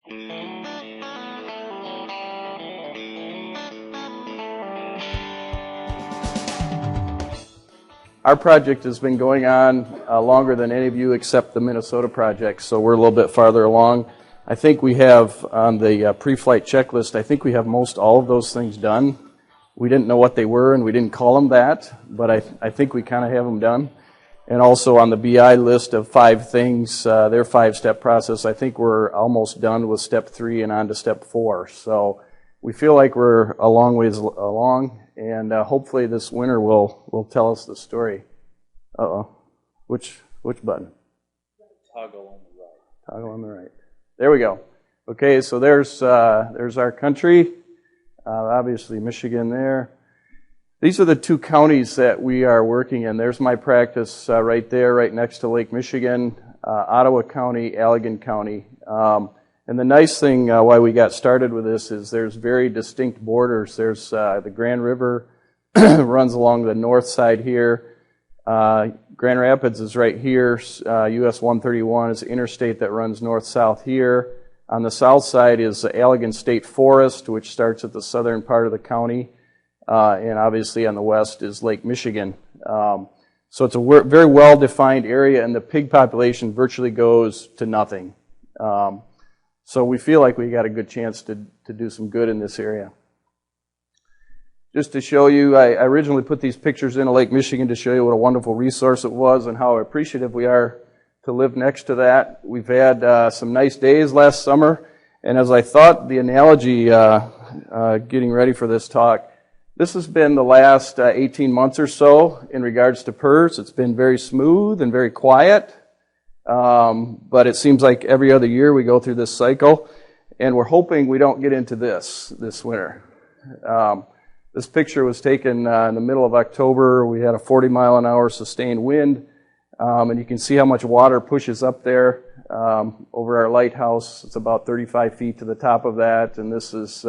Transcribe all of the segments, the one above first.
Our project has been going on longer than any of you except the Minnesota project, so we're a little bit farther along. I think we have on the pre-flight checklist, I think we have most all of those things done. We didn't know what they were and we didn't call them that, but I think we kind of have them done. And also on the BI list of 5 things, their 5-step process, I think we're almost done with step 3 and on to step 4. So we feel like we're a long ways along, and hopefully this winter will tell us the story. Uh-oh. Which button? Toggle on the right. Toggle on the right. There we go. Okay, so there's our country. Obviously Michigan there. These are the 2 counties that we are working in. There's my practice right there, right next to Lake Michigan, Ottawa County, Allegan County. And the nice thing why we got started with this is there's very distinct borders. There's the Grand River runs along the north side here. Grand Rapids is right here. US 131 is the interstate that runs north-south here. On the south side is the Allegan State Forest, which starts at the southern part of the county. And obviously on the west is Lake Michigan. So it's a very well-defined area, and the pig population virtually goes to nothing. So we feel like we got a good chance to do some good in this area. Just to show you, I originally put these pictures into Lake Michigan to show you what a wonderful resource it was and how appreciative we are to live next to that. We've had some nice days last summer, and as I thought the analogy getting ready for this talk, this has been the last 18 months or so in regards to PRRS. It's been very smooth and very quiet. But it seems like every other year we go through this cycle, and we're hoping we don't get into this winter. This picture was taken in the middle of October. We had a 40-mile-an-hour sustained wind, and you can see how much water pushes up there over our lighthouse. It's about 35 feet to the top of that, and this is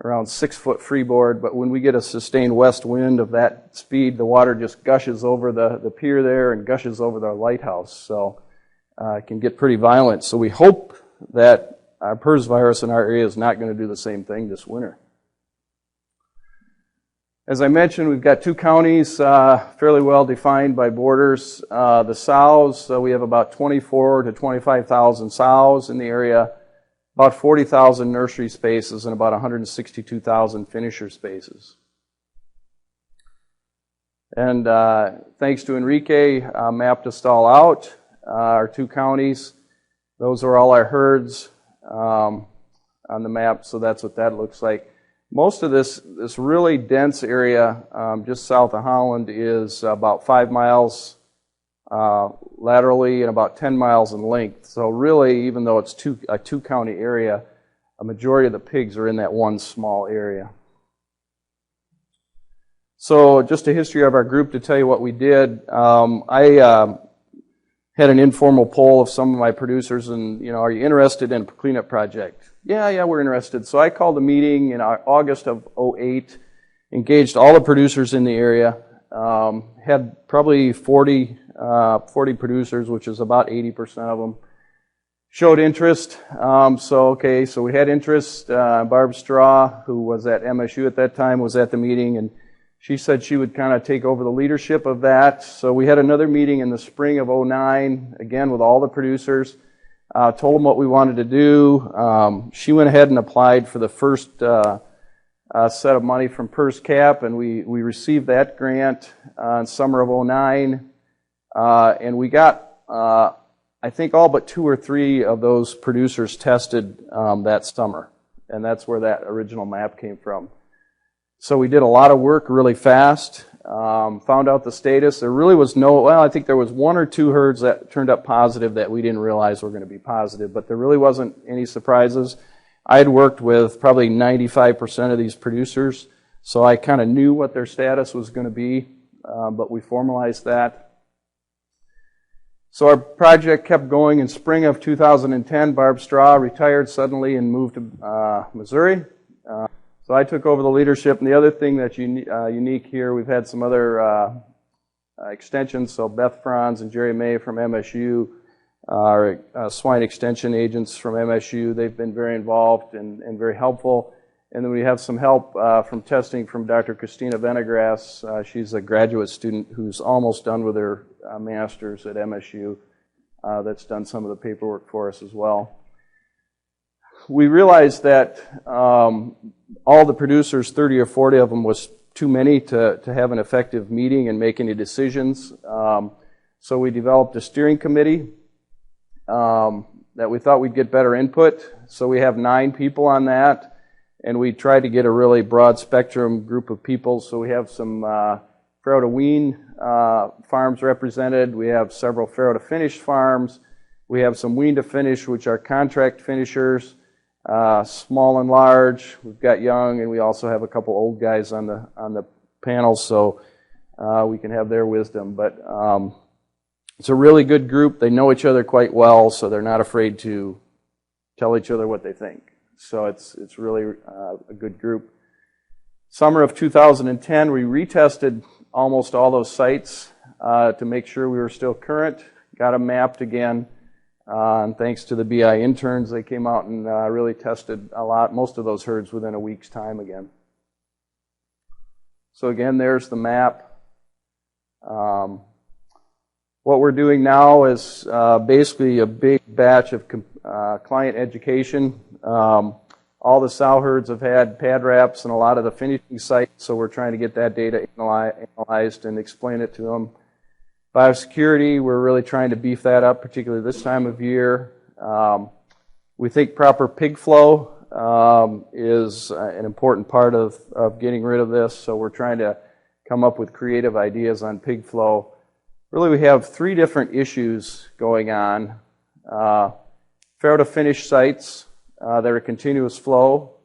around 6-foot freeboard. But when we get a sustained west wind of that speed, the water just gushes over the pier there and gushes over the lighthouse. So it can get pretty violent. So we hope that our PRRS virus in our area is not going to do the same thing this winter. As I mentioned, we've got 2 counties fairly well defined by borders. The sows, we have about 24,000 to 25,000 sows in the area, about 40,000 nursery spaces, and about 162,000 finisher spaces. And thanks to Enrique, mapped us all out, our 2 counties. Those are all our herds on the map, so that's what that looks like. Most of this really dense area just south of Holland is about 5 miles laterally and about 10 miles in length. So really, even though it's a 2-county area, a majority of the pigs are in that one small area. So just a history of our group to tell you what we did. I had an informal poll of some of my producers, and, are you interested in a cleanup project? Yeah, we're interested. So I called a meeting in August of 2008, engaged all the producers in the area, had probably 40 producers, which is about 80% of them, showed interest. So we had interest. Barb Straw, who was at MSU at that time, was at the meeting, and she said she would kind of take over the leadership of that. So we had another meeting in the spring of 2009, again with all the producers. Told them what we wanted to do. She went ahead and applied for the first set of money from PRRS CAP, and we received that grant in summer of 2009. And we got, I think, all but 2 or 3 of those producers tested that summer. And that's where that original map came from. So we did a lot of work really fast, found out the status. There really was I think there was 1 or 2 herds that turned up positive that we didn't realize were going to be positive, but there really wasn't any surprises. I had worked with probably 95% of these producers, so I kind of knew what their status was going to be, but we formalized that. So our project kept going. In spring of 2010, Barb Straw retired suddenly and moved to Missouri. So I took over the leadership, and the other thing that's unique here, we've had some other extensions, so Beth Franz and Jerry May from MSU our swine extension agents from MSU. They've been very involved and very helpful. And then we have some help from testing from Dr. Christina Venegras. She's a graduate student who's almost done with her master's at MSU. That's done some of the paperwork for us as well. We realized that all the producers, 30 or 40 of them, was too many to have an effective meeting and make any decisions. So we developed a steering committee that we thought we'd get better input. So we have 9 people on that, and we tried to get a really broad spectrum group of people. So we have some farrow to wean farms represented. We have several farrow to finish farms. We have some wean to finish, which are contract finishers. Small and large. We've got young, and we also have a couple old guys on the panel, so we can have their wisdom. But it's a really good group. They know each other quite well, so they're not afraid to tell each other what they think. So it's really a good group. Summer of 2010, we retested almost all those sites to make sure we were still current. Got them mapped again. And thanks to the BI interns, they came out and really tested a lot, most of those herds within a week's time again. So again, there's the map. What we're doing now is basically a big batch of client education. All the sow herds have had pad wraps and a lot of the finishing sites, so we're trying to get that data analyzed and explain it to them. Biosecurity, we're really trying to beef that up, particularly this time of year. We think proper pig flow is an important part of getting rid of this, so we're trying to come up with creative ideas on pig flow. Really, we have 3 different issues going on. Farrow to finish sites that are continuous flow.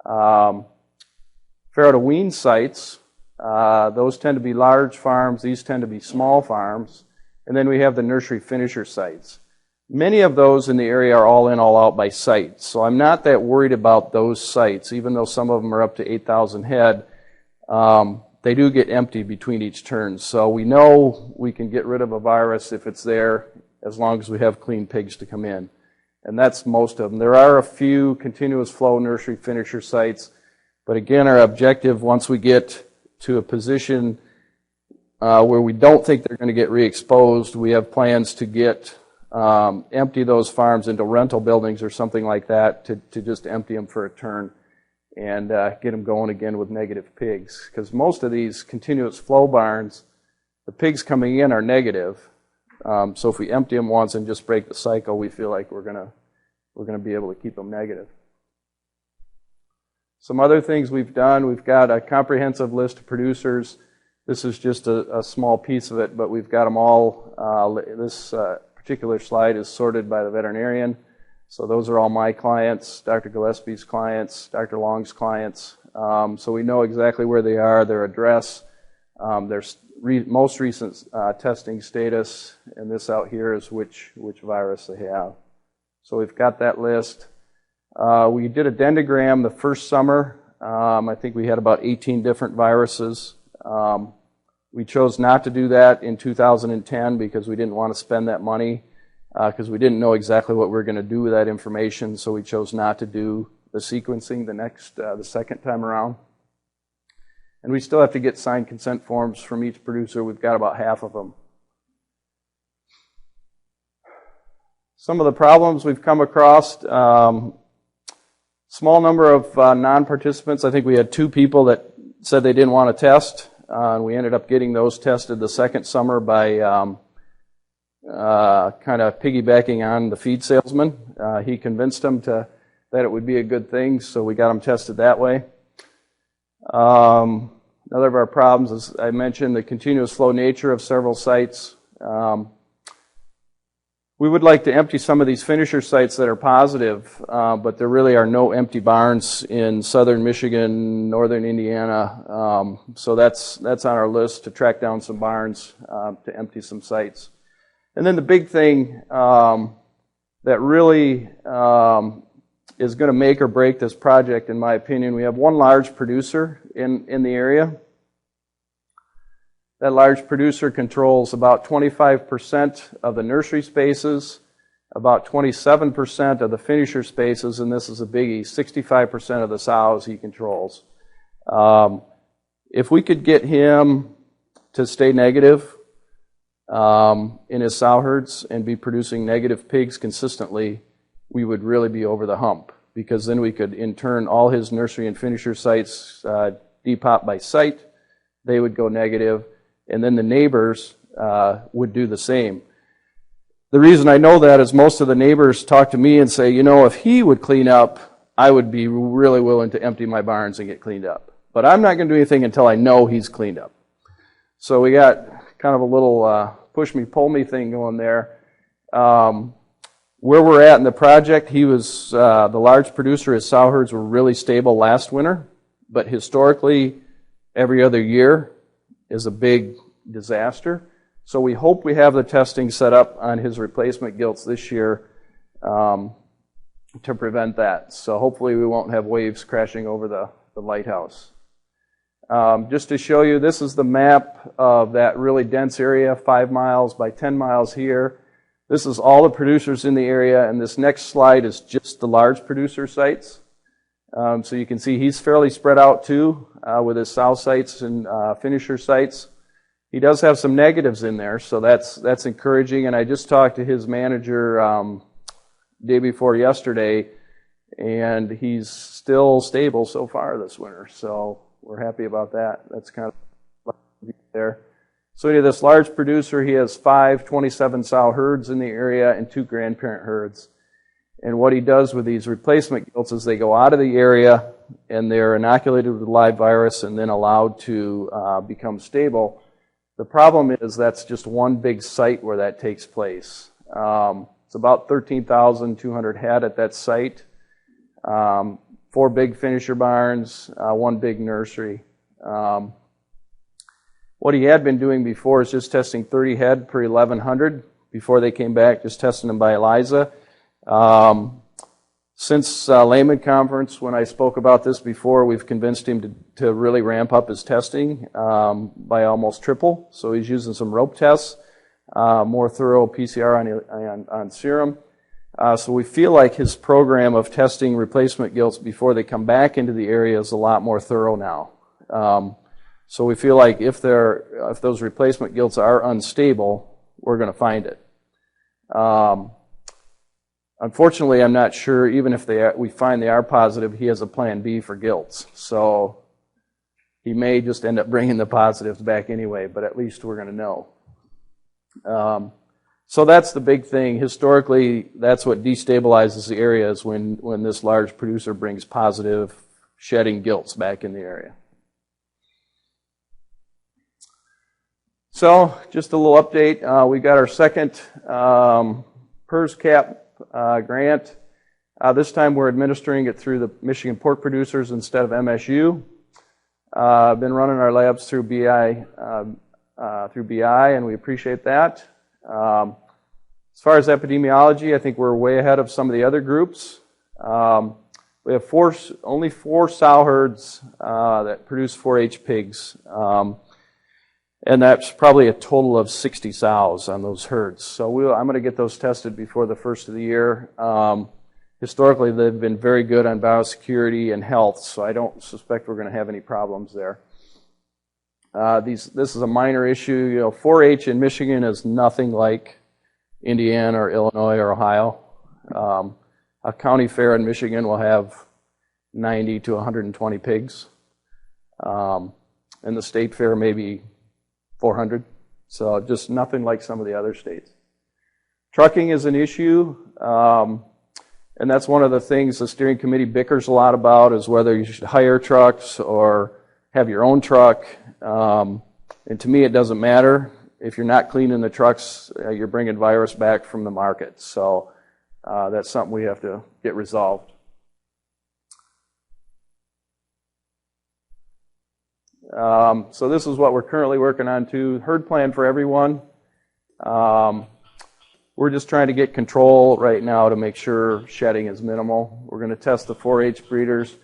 Farrow to wean sites. Those tend to be large farms. These tend to be small farms. And then we have the nursery finisher sites. Many of those in the area are all in, all out by site. So I'm not that worried about those sites, even though some of them are up to 8,000 head. They do get empty between each turn. So we know we can get rid of a virus if it's there, as long as we have clean pigs to come in. And that's most of them. There are a few continuous flow nursery finisher sites. But again, our objective, once we get to a position where we don't think they're going to get re-exposed, we have plans to get empty those farms into rental buildings or something like that to just empty them for a turn and get them going again with negative pigs. Because most of these continuous flow barns, the pigs coming in are negative. So if we empty them once and just break the cycle, we feel like we're going to be able to keep them negative. Some other things we've done, we've got a comprehensive list of producers. This is just a small piece of it, but we've got them all. This particular slide is sorted by the veterinarian. So those are all my clients, Dr. Gillespie's clients, Dr. Long's clients. So we know exactly where they are, their address, their most recent testing status, and this out here is which virus they have. So we've got that list. We did a dendrogram the first summer. I think we had about 18 different viruses. We chose not to do that in 2010 because we didn't want to spend that money because we didn't know exactly what we were going to do with that information, so we chose not to do the sequencing the second time around. And we still have to get signed consent forms from each producer. We've got about half of them. Some of the problems we've come across, small number of non-participants. I think we had 2 people that said they didn't want to test. And we ended up getting those tested the second summer by kind of piggybacking on the feed salesman. He convinced them that it would be a good thing, so we got them tested that way. Another of our problems, as I mentioned, the continuous flow nature of several sites. We would like to empty some of these finisher sites that are positive, but there really are no empty barns in southern Michigan, northern Indiana. So that's on our list to track down some barns to empty some sites. And then the big thing that really is going to make or break this project, in my opinion, we have one large producer in the area. That large producer controls about 25% of the nursery spaces, about 27% of the finisher spaces, and this is a biggie, 65% of the sows he controls. If we could get him to stay negative in his sow herds and be producing negative pigs consistently, we would really be over the hump, because then we could in turn all his nursery and finisher sites depop by site. They would go negative, and then the neighbors would do the same. The reason I know that is most of the neighbors talk to me and say, you know, if he would clean up, I would be really willing to empty my barns and get cleaned up. But I'm not going to do anything until I know he's cleaned up. So we got kind of a little push-me, pull-me thing going there. Where we're at in the project, he was the large producer. His sow herds were really stable last winter, but historically, every other year is a big disaster. So we hope we have the testing set up on his replacement gilts this year to prevent that. So hopefully we won't have waves crashing over the lighthouse. Just to show you, this is the map of that really dense area, 5 miles by 10 miles here. This is all the producers in the area, and this next slide is just the large producer sites. So you can see he's fairly spread out too, with his sow sites and finisher sites. He does have some negatives in there, so that's encouraging. And I just talked to his manager day before yesterday, and he's still stable so far this winter. So we're happy about that. That's kind of there. So he has this large producer. He has 5 27 sow herds in the area and 2 grandparent herds. And what he does with these replacement gilts is they go out of the area and they're inoculated with live virus and then allowed to become stable. The problem is that's just one big site where that takes place. It's about 13,200 head at that site. 4 big finisher barns, 1 big nursery. What he had been doing before is just testing 30 head per 1,100 before they came back, just testing them by ELISA. Since Layman Conference, when I spoke about this before, we've convinced him to really ramp up his testing by almost triple. So he's using some rope tests, more thorough PCR on serum. So we feel like his program of testing replacement gilts before they come back into the area is a lot more thorough now. So we feel like if those replacement gilts are unstable, we're going to find it. Unfortunately, I'm not sure, even if we find they are positive, he has a plan B for gilts. So he may just end up bringing the positives back anyway, but at least we're going to know. So that's the big thing. Historically, that's what destabilizes the area is when this large producer brings positive shedding gilts back in the area. So just a little update. We got our second PRRS cap grant. This time we're administering it through the Michigan Pork Producers instead of MSU. I've been running our labs through BI, and we appreciate that. As far as epidemiology, I think we're way ahead of some of the other groups. We have only 4 sow herds that produce 4-H pigs. And that's probably a total of 60 sows on those herds. So I'm going to get those tested before the first of the year. Historically, they've been very good on biosecurity and health, so I don't suspect we're going to have any problems there. This is a minor issue. 4-H in Michigan is nothing like Indiana or Illinois or Ohio. A county fair in Michigan will have 90 to 120 pigs. And the state fair maybe 400, so just nothing like some of the other states. Trucking is an issue, and that's one of the things the steering committee bickers a lot about is whether you should hire trucks or have your own truck. And to me, it doesn't matter. If you're not cleaning the trucks, you're bringing virus back from the market. So that's something we have to get resolved. So this is what we're currently working on too. Herd plan for everyone. We're just trying to get control right now to make sure shedding is minimal. We're going to test the 4-H breeders.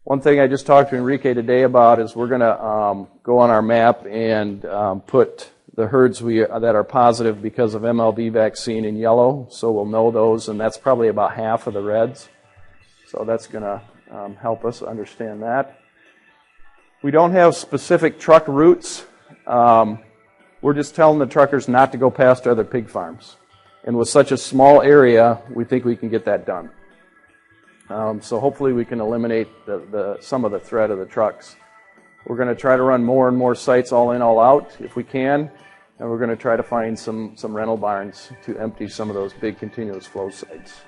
One thing I just talked to Enrique today about is we're going to go on our map and put the herds that are positive because of MLD vaccine in yellow, so we'll know those, and that's probably about half of the reds. So that's going to help us understand that. We don't have specific truck routes. We're just telling the truckers not to go past other pig farms. And with such a small area, we think we can get that done. So hopefully we can eliminate some of the threat of the trucks. We're going to try to run more and more sites all in, all out if we can, and we're going to try to find some rental barns to empty some of those big continuous flow sites.